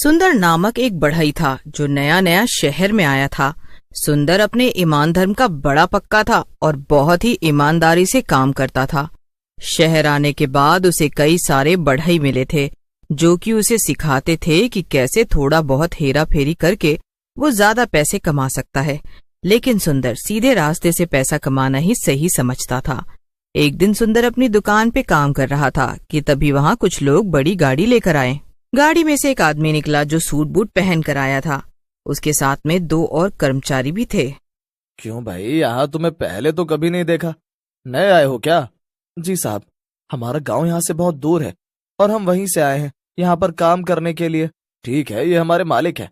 सुंदर नामक एक बढ़ई था जो नया नया शहर में आया था। सुंदर अपने ईमान धर्म का बड़ा पक्का था और बहुत ही ईमानदारी से काम करता था। शहर आने के बाद उसे कई सारे बढ़ई मिले थे जो कि उसे सिखाते थे कि कैसे थोड़ा बहुत हेरा फेरी करके वो ज्यादा पैसे कमा सकता है। लेकिन सुंदर सीधे रास्ते से पैसा कमाना ही सही समझता था। एक दिन सुंदर अपनी दुकान पे काम कर रहा था कि तभी वहाँ कुछ लोग बड़ी गाड़ी लेकर आए। गाड़ी में से एक आदमी निकला जो सूट बूट पहन कर आया था। उसके साथ में 2 और कर्मचारी भी थे। क्यों भाई, यहाँ तुम्हें पहले तो कभी नहीं देखा, नए आए हो क्या? जी साहब, हमारा गांव यहाँ से बहुत दूर है और हम वहीं से आए हैं यहाँ पर काम करने के लिए। ठीक है, ये हमारे मालिक हैं।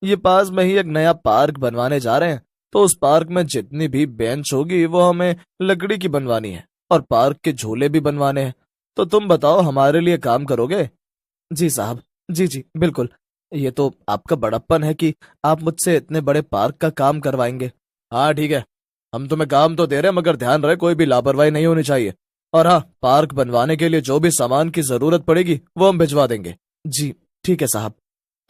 ये पास में ही एक नया पार्क बनवाने जा रहे हैं, तो उस पार्क में जितनी भी बेंच होगी वो हमें लकड़ी की बनवानी है और पार्क के झूले भी बनवाने हैं। तो तुम बताओ, हमारे लिए काम करोगे? जी साहब, जी जी बिल्कुल। ये तो आपका बड़प्पन है कि आप मुझसे इतने बड़े पार्क का काम करवाएंगे। हाँ ठीक है, हम तुम्हें काम तो दे रहे हैं, मगर ध्यान रहे कोई भी लापरवाही नहीं होनी चाहिए। और हाँ, पार्क बनवाने के लिए जो भी सामान की जरूरत पड़ेगी वो हम भिजवा देंगे। जी ठीक है साहब।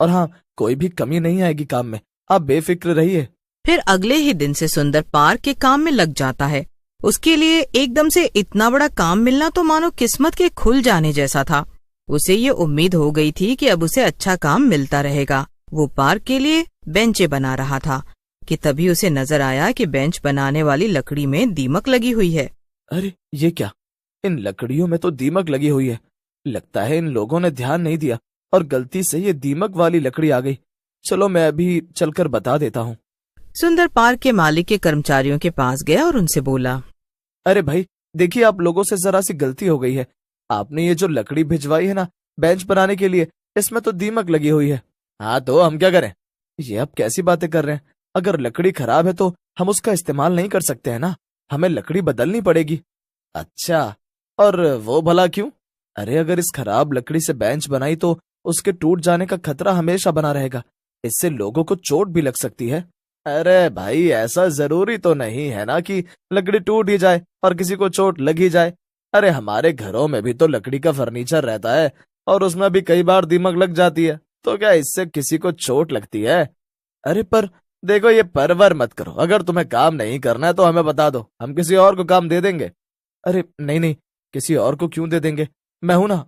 और हाँ, कोई भी कमी नहीं आएगी काम में, आप बेफिक्र रहिए। फिर अगले ही दिन से सुंदर पार्क के काम में लग जाता है। उसके लिए एकदम से इतना बड़ा काम मिलना तो मानो किस्मत के खुल जाने जैसा था। उसे ये उम्मीद हो गई थी कि अब उसे अच्छा काम मिलता रहेगा। वो पार्क के लिए बेंचें बना रहा था कि तभी उसे नजर आया कि बेंच बनाने वाली लकड़ी में दीमक लगी हुई है। अरे ये क्या, इन लकड़ियों में तो दीमक लगी हुई है। लगता है इन लोगों ने ध्यान नहीं दिया और गलती से ये दीमक वाली लकड़ी आ गई। चलो मैं अभी चलकर बता देता हूँ। सुंदर पार्क के मालिक के कर्मचारियों के पास गया और उनसे बोला, अरे भाई देखिए, आप लोगों से जरा सी गलती हो गई है। आपने ये जो लकड़ी भिजवाई है ना बेंच बनाने के लिए, इसमें तो दीमक लगी हुई है। हाँ तो हम क्या करें? ये आप कैसी बातें कर रहे हैं? अगर लकड़ी खराब है तो हम उसका इस्तेमाल नहीं कर सकते हैं ना, हमें लकड़ी बदलनी पड़ेगी। अच्छा, और वो भला क्यों? अरे अगर इस खराब लकड़ी से बेंच बनाई तो उसके टूट जाने का खतरा हमेशा बना रहेगा। इससे लोगों को चोट भी लग सकती है। अरे भाई, ऐसा जरूरी तो नहीं है ना कि लकड़ी टूट ही जाए और किसी को चोट लग ही जाए। अरे हमारे घरों में भी तो लकड़ी का फर्नीचर रहता है और उसमें भी कई बार दीमक लग जाती है, तो क्या इससे किसी को चोट लगती है? अरे पर देखो, ये परवर मत करो। अगर तुम्हें काम नहीं करना है तो हमें बता दो, हम किसी और को काम दे देंगे। अरे नहीं नहीं, किसी और को क्यों दे देंगे, मैं हूं ना,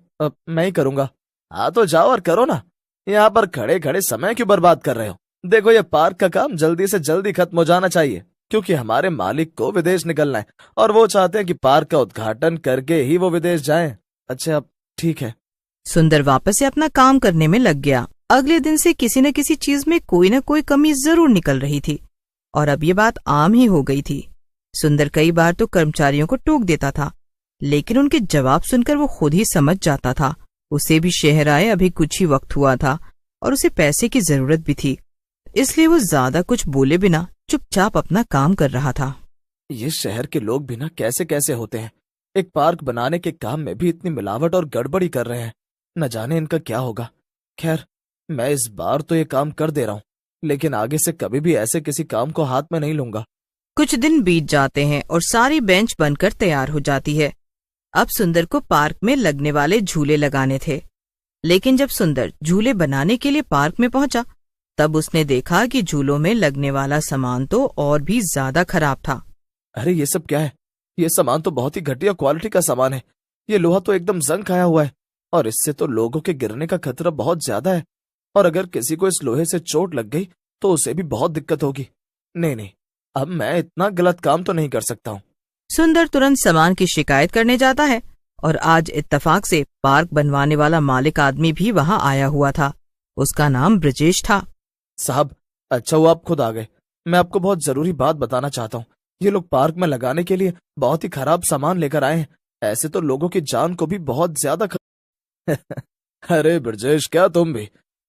मैं ही करूंगा। हाँ तो जाओ और करो ना, यहाँ पर खड़े खड़े समय क्यों बर्बाद कर रहे हो? देखो, ये पार्क का काम जल्दी से जल्दी खत्म हो जाना चाहिए, क्योंकि हमारे मालिक को विदेश निकलना है और वो चाहते हैं कि पार्क का उद्घाटन करके ही वो विदेश जाएं। अच्छा ठीक है। सुंदर वापस से अपना काम करने में लग गया। अगले दिन से किसी न किसी चीज में कोई न कोई कमी जरूर निकल रही थी और अब ये बात आम ही हो गई थी। सुंदर कई बार तो कर्मचारियों को टोक देता था, लेकिन उनके जवाब सुनकर वो खुद ही समझ जाता था। उसे भी शहर आए अभी कुछ ही वक्त हुआ था और उसे पैसे की जरूरत भी थी, इसलिए वो ज्यादा कुछ बोले बिना चुपचाप अपना काम कर रहा था। ये शहर के लोग भी ना कैसे कैसे होते हैं, एक पार्क बनाने के काम में भी इतनी मिलावट और गड़बड़ी कर रहे हैं। न जाने इनका क्या होगा। खैर, मैं इस बार तो ये काम कर दे रहा हूँ, लेकिन आगे से कभी भी ऐसे किसी काम को हाथ में नहीं लूंगा। कुछ दिन बीत जाते हैं और सारी बेंच बनकर तैयार हो जाती है। अब सुंदर को पार्क में लगने वाले झूले लगाने थे, लेकिन जब सुंदर झूले बनाने के लिए पार्क में पहुंचा तब उसने देखा कि झूलों में लगने वाला सामान तो और भी ज्यादा खराब था। अरे ये सब क्या है? ये सामान तो बहुत ही घटिया क्वालिटी का सामान है। ये लोहा तो एकदम जंग खाया हुआ है और इससे तो लोगों के गिरने का खतरा बहुत ज्यादा है। और अगर किसी को इस लोहे से चोट लग गई तो उसे भी बहुत दिक्कत होगी। नहीं नहीं, अब मैं इतना गलत काम तो नहीं कर सकता हूँ। सुंदर तुरंत सामान की शिकायत करने जाता है और आज इत्तेफाक से पार्क बनवाने वाला मालिक आदमी भी वहाँ आया हुआ था। उसका नाम ब्रजेश था। साहब, अच्छा हुआ आप खुद आ गए। मैं आपको बहुत जरूरी बात बताना चाहता हूँ। ये लोग पार्क में लगाने के लिए बहुत ही खराब सामान लेकर आए हैं। ऐसे तो लोगों की जान को भी बहुत ज्यादा अरे ब्रजेश, क्या तुम भी?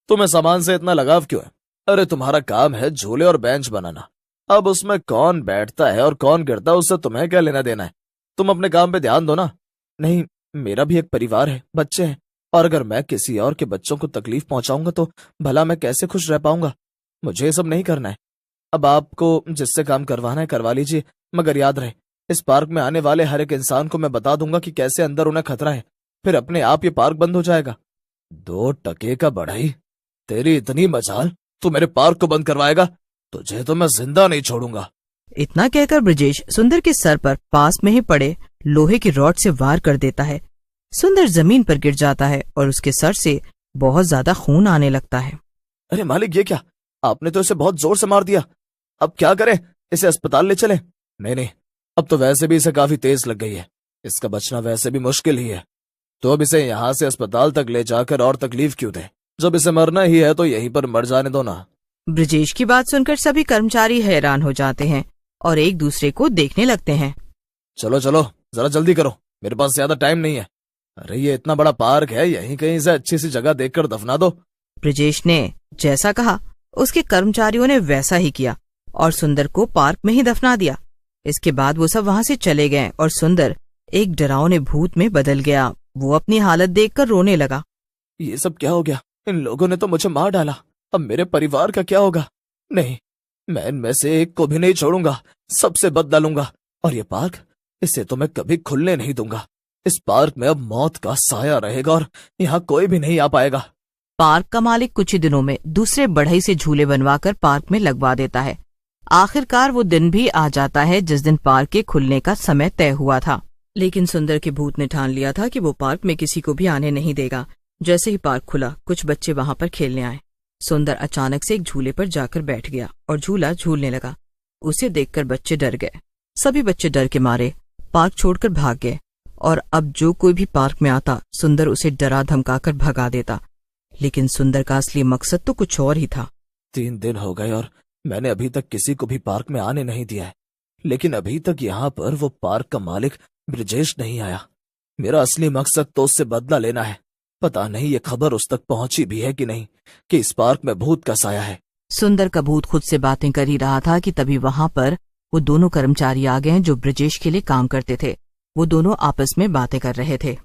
तुम्हें सामान से इतना लगाव क्यों है? अरे तुम्हारा काम है झूले और बेंच बनाना। अब उसमें कौन बैठता है और कौन गिरता है उससे तुम्हें क्या लेना देना है? तुम अपने काम पे ध्यान दो ना। नहीं, मेरा भी एक परिवार है, बच्चे हैं, और अगर मैं किसी और के बच्चों को तकलीफ पहुंचाऊंगा तो भला मैं कैसे खुश रह पाऊंगा? मुझे ये सब नहीं करना है। अब आपको जिससे काम करवाना है करवा लीजिए, मगर याद रहे, इस पार्क में आने वाले हर एक इंसान को मैं बता दूंगा कि कैसे अंदर उन्हें खतरा है। फिर अपने आप ये पार्क बंद हो जाएगा। 2 टके का बढ़ई, तेरी इतनी मजाल, तू मेरे पार्क को बंद करवाएगा? तुझे तो मैं जिंदा नहीं छोड़ूंगा। इतना कहकर ब्रजेश सुंदर के सर पर पास में ही पड़े लोहे की रॉड से वार कर देता है। सुंदर जमीन पर गिर जाता है और उसके सर से बहुत ज्यादा खून आने लगता है। अरे मालिक, ये क्या? आपने तो इसे बहुत जोर से मार दिया। अब क्या करें? इसे अस्पताल ले चलें? नहीं, अब तो वैसे भी इसे काफी तेज लग गई है, इसका बचना वैसे भी मुश्किल ही है। तो अब इसे यहाँ से अस्पताल तक ले जाकर और तकलीफ क्यों दे? जब इसे मरना ही है तो यहीं पर मर जाने दो ना। ब्रजेश की बात सुनकर सभी कर्मचारी हैरान हो जाते हैं और एक दूसरे को देखने लगते हैं। चलो चलो, जरा जल्दी करो, मेरे पास ज्यादा टाइम नहीं है। अरे ये इतना बड़ा पार्क है, यहीं कहीं से अच्छी सी जगह देखकर दफना दो। ब्रजेश ने जैसा कहा उसके कर्मचारियों ने वैसा ही किया और सुंदर को पार्क में ही दफना दिया। इसके बाद वो सब वहाँ से चले गए और सुंदर एक डरावने भूत में बदल गया। वो अपनी हालत देखकर रोने लगा। ये सब क्या हो गया? इन लोगों ने तो मुझे मार डाला, अब मेरे परिवार का क्या होगा? नहीं, मैं इनमें से एक को भी नहीं छोड़ूंगा, सबसे बदला लूंगा। और ये पार्क, इसे तो मैं कभी खुलने नहीं दूंगा। इस पार्क में अब मौत का साया रहेगा और यहाँ कोई भी नहीं आ पाएगा। पार्क का मालिक कुछ ही दिनों में दूसरे बढ़ई से झूले बनवाकर पार्क में लगवा देता है। आखिरकार वो दिन भी आ जाता है जिस दिन पार्क के खुलने का समय तय हुआ था। लेकिन सुंदर के भूत ने ठान लिया था कि वो पार्क में किसी को भी आने नहीं देगा। जैसे ही पार्क खुला, कुछ बच्चे वहां पर खेलने आए। सुंदर अचानक से एक झूले पर जाकर बैठ गया और झूला झूलने लगा। उसे देखकर बच्चे डर गए। सभी बच्चे डर के मारे पार्क छोड़कर भाग गए और अब जो कोई भी पार्क में आता, सुंदर उसे डरा धमकाकर भगा देता। लेकिन सुंदर का असली मकसद तो कुछ और ही था। 3 दिन हो गए और मैंने अभी तक किसी को भी पार्क में आने नहीं दिया है। लेकिन अभी तक यहाँ पर वो पार्क का मालिक ब्रजेश नहीं आया। मेरा असली मकसद तो उससे बदला लेना है। पता नहीं ये खबर उस तक पहुंची भी है कि नहीं कि इस पार्क में भूत का साया है। सुंदर का भूत खुद से बातें कर ही रहा था कि तभी वहां पर वो दोनों कर्मचारी आ गए जो ब्रजेश के लिए काम करते थे। वो दोनों आपस में बातें कर रहे थे।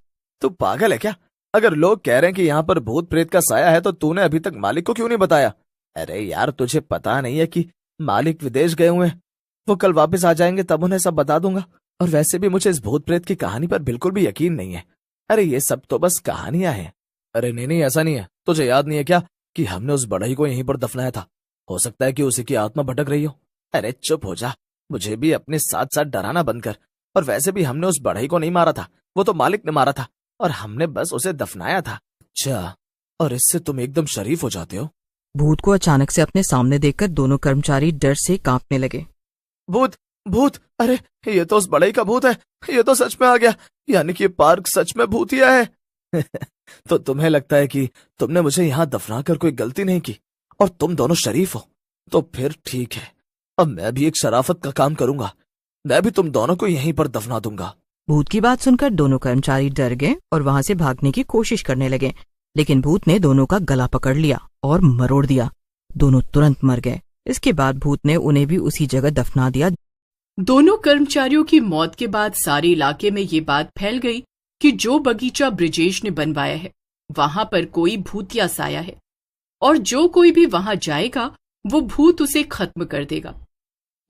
तू पागल है क्या? अगर लोग कह रहे हैं कि यहाँ पर भूत प्रेत का साया है तो तूने अभी तक मालिक को क्यों नहीं बताया? अरे यार, तुझे पता नहीं है कि मालिक विदेश गए हुए हैं? वो कल वापस आ जाएंगे, तब उन्हें सब बता दूंगा। और वैसे भी मुझे इस भूत प्रेत की कहानी पर बिल्कुल भी यकीन नहीं है। अरे ये सब तो बस कहानियां हैं। अरे नहीं, ऐसा नहीं है। तुझे याद नहीं है क्या कि हमने उस बढ़ई को यहीं पर दफनाया था? हो सकता है कि उसी की आत्मा भटक रही हो। अरे चुप हो जा, मुझे भी अपने साथ साथ डराना बंद कर। और वैसे भी हमने उस बढ़ई को नहीं मारा था, वो तो मालिक ने मारा था और हमने बस उसे दफनाया था। अच्छा, और इससे तुम एकदम शरीफ हो जाते हो? भूत को अचानक से अपने सामने देखकर दोनों कर्मचारी डर से कांपने लगे। भूत भूत, अरे ये तो उस बढ़ई का भूत है। ये तो सच में आ गया, यानी कि ये पार्क सच में भूतिया है। तो तुम्हें लगता है कि तुमने मुझे यहाँ दफना कर कोई गलती नहीं की और तुम दोनों शरीफ हो? तो फिर ठीक है, अब मैं भी एक शराफत का काम करूंगा। मैं भी तुम दोनों को यहीं पर दफना दूंगा। भूत की बात सुनकर दोनों कर्मचारी डर गए और वहां से भागने की कोशिश करने लगे। लेकिन भूत ने दोनों का गला पकड़ लिया और मरोड़ दिया। दोनों तुरंत मर गए। इसके बाद भूत ने उन्हें भी उसी जगह दफना दिया। दोनों कर्मचारियों की मौत के बाद सारे इलाके में ये बात फैल गई कि जो बगीचा ब्रजेश ने बनवाया है वहां पर कोई भूतिया साया है और जो कोई भी वहां जाएगा वो भूत उसे खत्म कर देगा।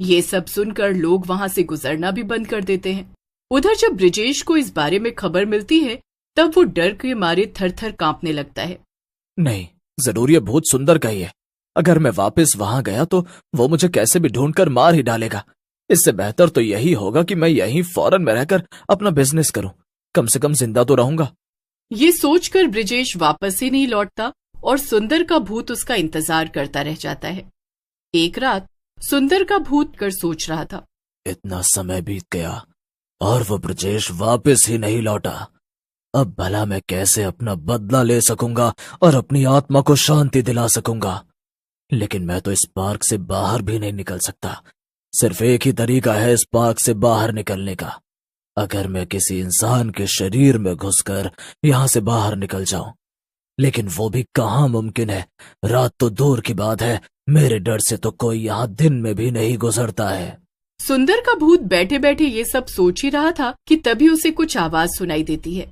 ये सब सुनकर लोग वहां से गुजरना भी बंद कर देते हैं। उधर जब ब्रजेश को इस बारे में खबर मिलती है तब वो डर के मारे थर थर कांपने लगता है। नहीं, जरूर ये भूत सुंदर का ही है। अगर मैं वापस वहां गया तो वो मुझे कैसे भी ढूंढकर मार ही डालेगा। इससे बेहतर तो यही होगा कि मैं यहीं फॉरेन में रहकर अपना बिजनेस करूं, कम से कम जिंदा तो रहूंगा। ये सोचकर ब्रजेश वापस ही नहीं लौटता और सुंदर का भूत उसका इंतजार करता रह जाता है। एक रात सुंदर का भूत कर सोच रहा था, इतना समय बीत गया और वो ब्रजेश वापस ही नहीं लौटा। अब भला मैं कैसे अपना बदला ले सकूंगा और अपनी आत्मा को शांति दिला सकूंगा? लेकिन मैं तो इस पार्क से बाहर भी नहीं निकल सकता। सिर्फ एक ही तरीका है इस पार्क से बाहर निकलने का। अगर मैं किसी इंसान के शरीर में घुसकर यहाँ से बाहर निकल जाऊं, लेकिन वो भी कहाँ मुमकिन है। रात तो दूर की बात है, मेरे डर से तो कोई यहाँ दिन में भी नहीं गुजरता है। सुंदर का भूत बैठे बैठे ये सब सोच ही रहा था कि तभी उसे कुछ आवाज सुनाई देती है।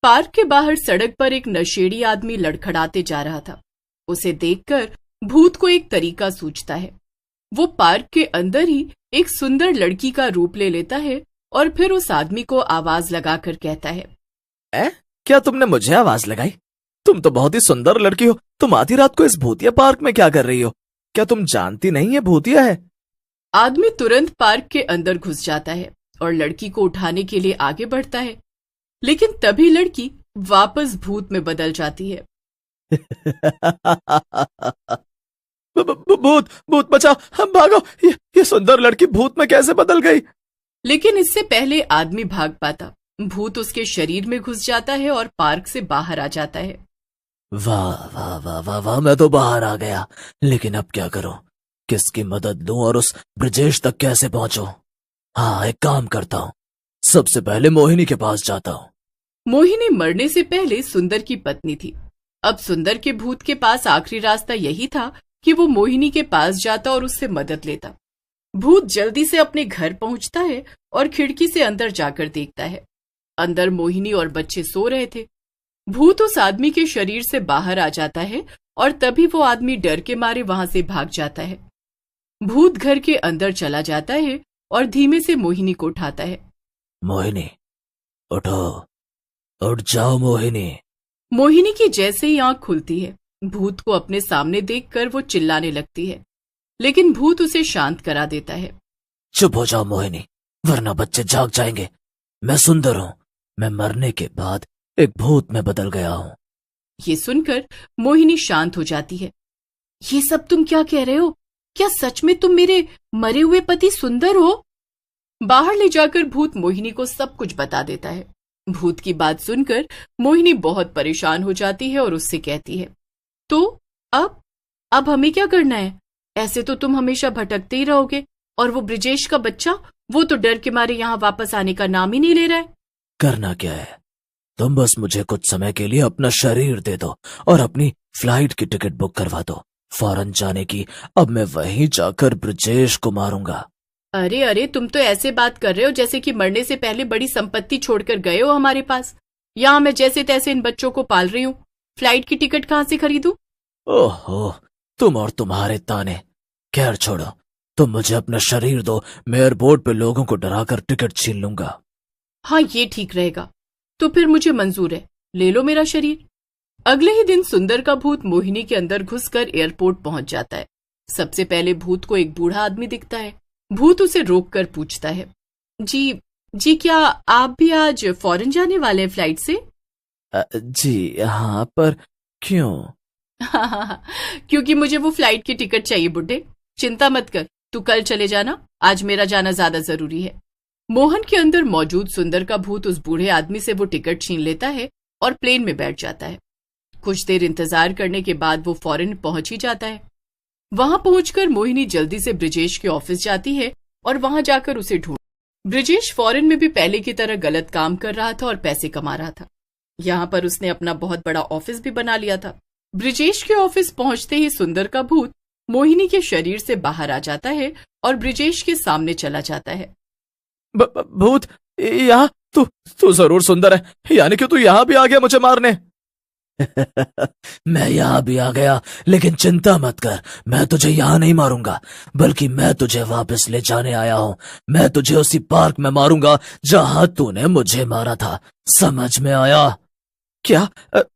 पार्क के बाहर सड़क पर एक नशेड़ी आदमी लड़खड़ाते जा रहा था। उसे देखकर भूत को एक तरीका सूझता है। वो पार्क के अंदर ही एक सुंदर लड़की का रूप ले लेता है और फिर उस आदमी को आवाज लगाकर कहता है, क्या तुमने मुझे आवाज लगाई? तुम तो बहुत ही सुंदर लड़की हो। तुम आधी रात को इस भूतिया पार्क में क्या कर रही हो? क्या तुम जानती नहीं है भूतिया है? आदमी तुरंत पार्क के अंदर घुस जाता है और लड़की को उठाने के लिए आगे बढ़ता है, लेकिन तभी लड़की वापस भूत में बदल जाती है। भूत भूत बचाओ, हम भागो। ये सुंदर लड़की भूत में कैसे बदल गई? लेकिन इससे पहले आदमी भाग पाता, भूत उसके शरीर में घुस जाता है और पार्क से बाहर आ जाता है। वाह वाह वाह वाह वाह, मैं तो बाहर आ गया, लेकिन अब क्या करूं? किसकी मदद लूं और उस ब्रजेश तक कैसे पहुंचूं? हाँ, एक काम करता हूं, सबसे पहले मोहिनी के पास जाता हूं। मोहिनी मरने से पहले सुंदर की पत्नी थी। अब सुंदर के भूत के पास आखिरी रास्ता यही था कि वो मोहिनी के पास जाता और उससे मदद लेता। भूत जल्दी से अपने घर पहुंचता है और खिड़की से अंदर जाकर देखता है। अंदर मोहिनी और बच्चे सो रहे थे। भूत उस आदमी के शरीर से बाहर आ जाता है और तभी वो आदमी डर के मारे वहां से भाग जाता है। भूत घर के अंदर चला जाता है और धीमे से मोहिनी को उठाता है। मोहिनी, उठो, उठ जाओ मोहिनी। मोहिनी की जैसे ही आंख खुलती है, भूत को अपने सामने देखकर वो चिल्लाने लगती है, लेकिन भूत उसे शांत करा देता है। चुप हो जाओ मोहिनी, वरना बच्चे जाग जाएंगे। मैं सुंदर हूँ, मैं मरने के बाद एक भूत में बदल गया हूँ। ये सुनकर मोहिनी शांत हो जाती है। ये सब तुम क्या कह रहे हो? क्या सच में तुम मेरे मरे हुए पति सुंदर हो? बाहर ले जाकर भूत मोहिनी को सब कुछ बता देता है। भूत की बात सुनकर मोहिनी बहुत परेशान हो जाती है और उससे कहती है, तो अब हमें क्या करना है? ऐसे तो तुम हमेशा भटकते ही रहोगे, और वो ब्रिजेश का बच्चा, वो तो डर के मारे यहाँ वापस आने का नाम ही नहीं ले रहा है। करना क्या है? तुम बस मुझे कुछ समय के लिए अपना शरीर दे दो और अपनी फ्लाइट की टिकट बुक करवा दो, फौरन जाने की। अब मैं वहीं जाकर ब्रिजेश को मारूंगा। अरे तुम तो ऐसे बात कर रहे हो जैसे कि मरने से पहले बड़ी संपत्ति छोड़कर गए हो हमारे पास। यहाँ मैं जैसे तैसे इन बच्चों को पाल रही हूँ, फ्लाइट की टिकट कहाँ से खरीदूं? ओहो, तुम और तुम्हारे ताने। खैर छोड़ो, तुम मुझे अपना शरीर दो, मैं एयरपोर्ट पे लोगों को डराकर टिकट छीन लूंगा। हाँ, ये ठीक रहेगा। तो फिर मुझे मंजूर है, ले लो मेरा शरीर। अगले ही दिन सुंदर का भूत मोहिनी के अंदर घुसकर एयरपोर्ट पहुंच जाता है। सबसे पहले भूत को एक बूढ़ा आदमी दिखता है। भूत उसे रोककर पूछता है, जी क्या आप भी आज फॉरेन जाने वाले हैं फ्लाइट से? जी हाँ, पर क्यों? क्योंकि मुझे वो फ्लाइट की टिकट चाहिए बुड्ढे। चिंता मत कर, तू कल चले जाना, आज मेरा जाना ज्यादा जरूरी है। मोहन के अंदर मौजूद सुंदर का भूत उस बूढ़े आदमी से वो टिकट छीन लेता है और प्लेन में बैठ जाता है। कुछ देर इंतजार करने के बाद वो फॉरेन पहुंच ही जाता है। वहां पहुंचकर मोहिनी जल्दी से ब्रिजेश के ऑफिस जाती है और वहां जाकर उसे ढूंढ। ब्रिजेश फॉरेन में भी पहले की तरह गलत काम कर रहा था और पैसे कमा रहा था। यहाँ पर उसने अपना बहुत बड़ा ऑफिस भी बना लिया था। ब्रिजेश के ऑफिस पहुंचते ही सुंदर का भूत मोहिनी के शरीर से बाहर आ जाता है और ब्रिजेश के सामने चला जाता है। भूत, यहाँ तू जरूर सुंदर है, यानी कि तू यहाँ भी आ गया मुझे मारने। मैं यहाँ भी आ गया, लेकिन चिंता मत कर, मैं तुझे यहाँ नहीं मारूंगा, बल्कि मैं तुझे वापस ले जाने आया हूँ। मैं तुझे उसी पार्क में मारूंगा जहाँ तूने मुझे मारा था। समझ में आया? क्या?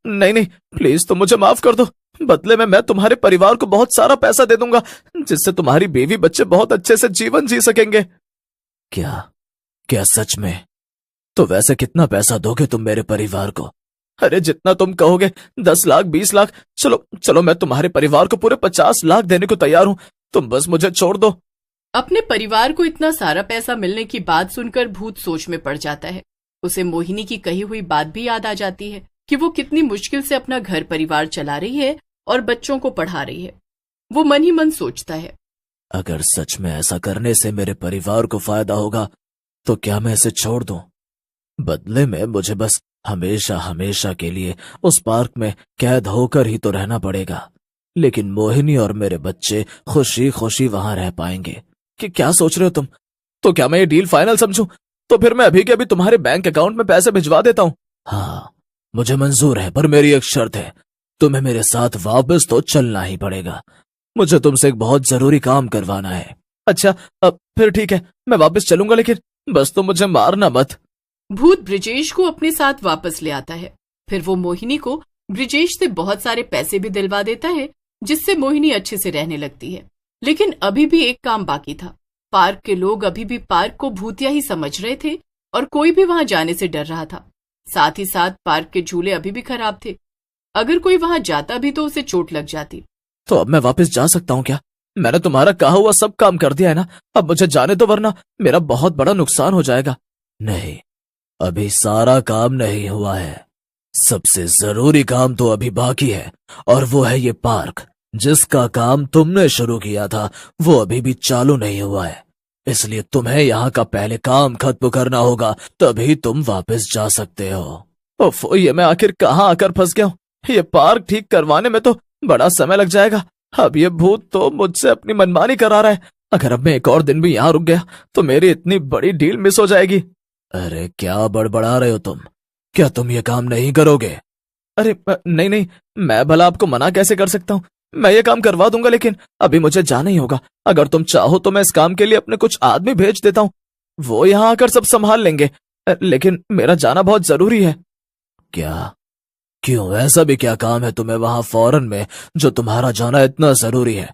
नहीं, प्लीज तुम मुझे माफ कर दो। बदले में मैं तुम्हारे परिवार को बहुत सारा पैसा दे दूंगा, जिससे तुम्हारी बीवी बच्चे बहुत अच्छे से जीवन जी सकेंगे। क्या सच में? तो वैसे कितना पैसा दोगे तुम मेरे परिवार को? अरे जितना तुम कहोगे, 10 लाख, 20 लाख, चलो मैं तुम्हारे परिवार को पूरे 50 लाख देने को तैयार हूं। तुम बस मुझे छोड़ दो। अपने परिवार को इतना सारा पैसा मिलने की बात सुनकर भूत सोच में पड़ जाता है। उसे मोहिनी की कही हुई बात भी याद आ जाती है कि वो कितनी मुश्किल से अपना घर परिवार चला रही है और बच्चों को पढ़ा रही है। वो मन ही मन सोचता है, अगर सच में ऐसा करने से मेरे परिवार को फायदा होगा तो क्या मैं इसे छोड़ दूं? बदले में मुझे बस हमेशा हमेशा के लिए उस पार्क में कैद होकर ही तो रहना पड़ेगा, लेकिन मोहिनी और मेरे बच्चे खुशी खुशी वहां रह पाएंगे। कि क्या सोच रहे हो तुम? तो क्या मैं ये डील फाइनल समझूं? तो फिर मैं अभी के अभी तुम्हारे बैंक अकाउंट में पैसे भिजवा देता हूं। हाँ, मुझे मंजूर है, पर मेरी एक शर्त है, तुम्हें मेरे साथ वापस तो चलना ही पड़ेगा। मुझे तुमसे एक बहुत जरूरी काम करवाना है। अच्छा, अब फिर ठीक है, मैं वापस चलूंगा, लेकिन बस तुम मुझे मारना मत। भूत ब्रिजेश को अपने साथ वापस ले आता है। फिर वो मोहिनी को ब्रिजेश से बहुत सारे पैसे भी दिलवा देता है, जिससे मोहिनी अच्छे से रहने लगती है। लेकिन अभी भी एक काम बाकी था। पार्क के लोग अभी भी पार्क को भूतिया ही समझ रहे थे और कोई भी वहां जाने से डर रहा था। साथ ही साथ पार्क के झूले अभी भी खराब थे। अगर कोई वहां जाता भी तो उसे चोट लग जाती। तो अब मैं वापस जा सकता हूँ क्या? मैंने तुम्हारा कहा हुआ सब काम कर दिया है ना, अब मुझे जाने दो वरना मेरा बहुत बड़ा नुकसान हो जाएगा। नहीं, अभी सारा काम नहीं हुआ है। सबसे जरूरी काम तो अभी बाकी है, और वो है ये पार्क, जिसका काम तुमने शुरू किया था वो अभी भी चालू नहीं हुआ है। इसलिए तुम्हें यहाँ का पहले काम खत्म करना होगा, तभी तुम वापस जा सकते हो। ओफो, ये मैं आखिर कहाँ आकर फंस गया हूँ? ये पार्क ठीक करवाने में तो बड़ा समय लग जाएगा। अब ये भूत तो मुझसे अपनी मनमानी करा रहा है। अगर अब मैं एक और दिन भी यहाँ रुक गया तो मेरी इतनी बड़ी डील मिस हो जाएगी। अरे क्या बड़बड़ा रहे हो तुम? क्या तुम ये काम नहीं करोगे? अरे नहीं नहीं, मैं भला आपको मना कैसे कर सकता हूँ? मैं ये काम करवा दूंगा, लेकिन अभी मुझे जाना ही होगा। अगर तुम चाहो तो मैं इस काम के लिए अपने कुछ आदमी भेज देता हूँ, वो यहाँ आकर सब संभाल लेंगे। लेकिन मेरा जाना बहुत जरूरी है। क्या? क्यों, ऐसा भी क्या काम है तुम्हें वहां फॉरेन में जो तुम्हारा जाना इतना जरूरी है?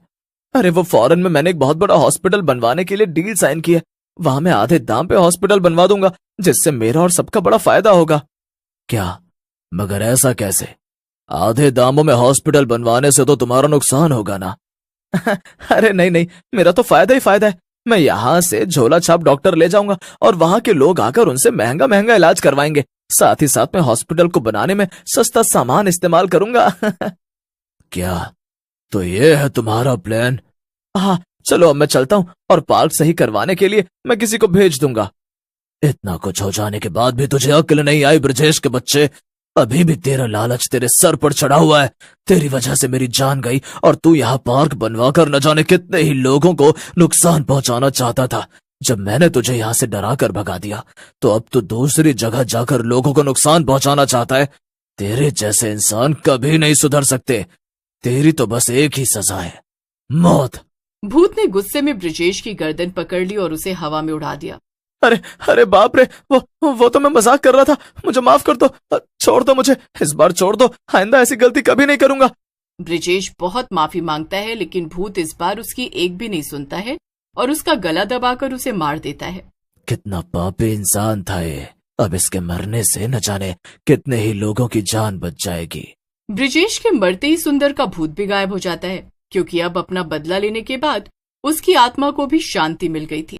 अरे वो फॉरेन में मैंने एक बहुत बड़ा हॉस्पिटल बनवाने के लिए डील साइन की है। वहां मैं आधे दाम पे हॉस्पिटल बनवा दूंगा, जिससे मेरा और सबका बड़ा फायदा होगा। क्या? मगर ऐसा कैसे? आधे दामों में हॉस्पिटल बनवाने से तो तुम्हारा नुकसान होगा ना। अरे नहीं नहीं, मेरा तो फायदा ही फायदा है। मैं यहाँ से झोला छाप डॉक्टर ले जाऊंगा और वहां के लोग आकर उनसे महंगा महंगा इलाज करवाएंगे। साथ ही साथ मैं हॉस्पिटल को बनाने में सस्ता सामान इस्तेमाल करूंगा। क्या? तो ये है तुम्हारा प्लान? हाँ, चलो अब मैं चलता हूँ और पार्क सही करवाने के लिए मैं किसी को भेज दूंगा। इतना कुछ हो जाने के बाद भी तुझे अक्ल नहीं आई ब्रजेश के बच्चे? अभी भी तेरा लालच तेरे सर पर चढ़ा हुआ है। तेरी वजह से मेरी जान गई और तू यहाँ पार्क बनवाकर न जाने कितने ही लोगों को नुकसान पहुंचाना चाहता था। जब मैंने तुझे यहाँ से डरा कर भगा दिया तो अब तू दूसरी जगह जाकर लोगों को नुकसान पहुंचाना चाहता है। तेरे जैसे इंसान कभी नहीं सुधर सकते। तेरी तो बस एक ही सजा है, मौत। भूत ने गुस्से में ब्रिजेश की गर्दन पकड़ ली और उसे हवा में उड़ा दिया। अरे अरे बाप रे, वो तो मैं मजाक कर रहा था। मुझे माफ कर दो, छोड़ दो मुझे, इस बार छोड़ दो। आइंदा ऐसी गलती कभी नहीं करूंगा। ब्रिजेश बहुत माफी मांगता है, लेकिन भूत इस बार उसकी एक भी नहीं सुनता है और उसका गला दबाकर उसे मार देता है। कितना पापी इंसान था ये। अब इसके मरने से न जाने कितने ही लोगों की जान बच जाएगी। ब्रिजेश के मरते ही सुंदर का भूत भी गायब हो जाता है, क्योंकि अब अपना बदला लेने के बाद उसकी आत्मा को भी शांति मिल गई थी।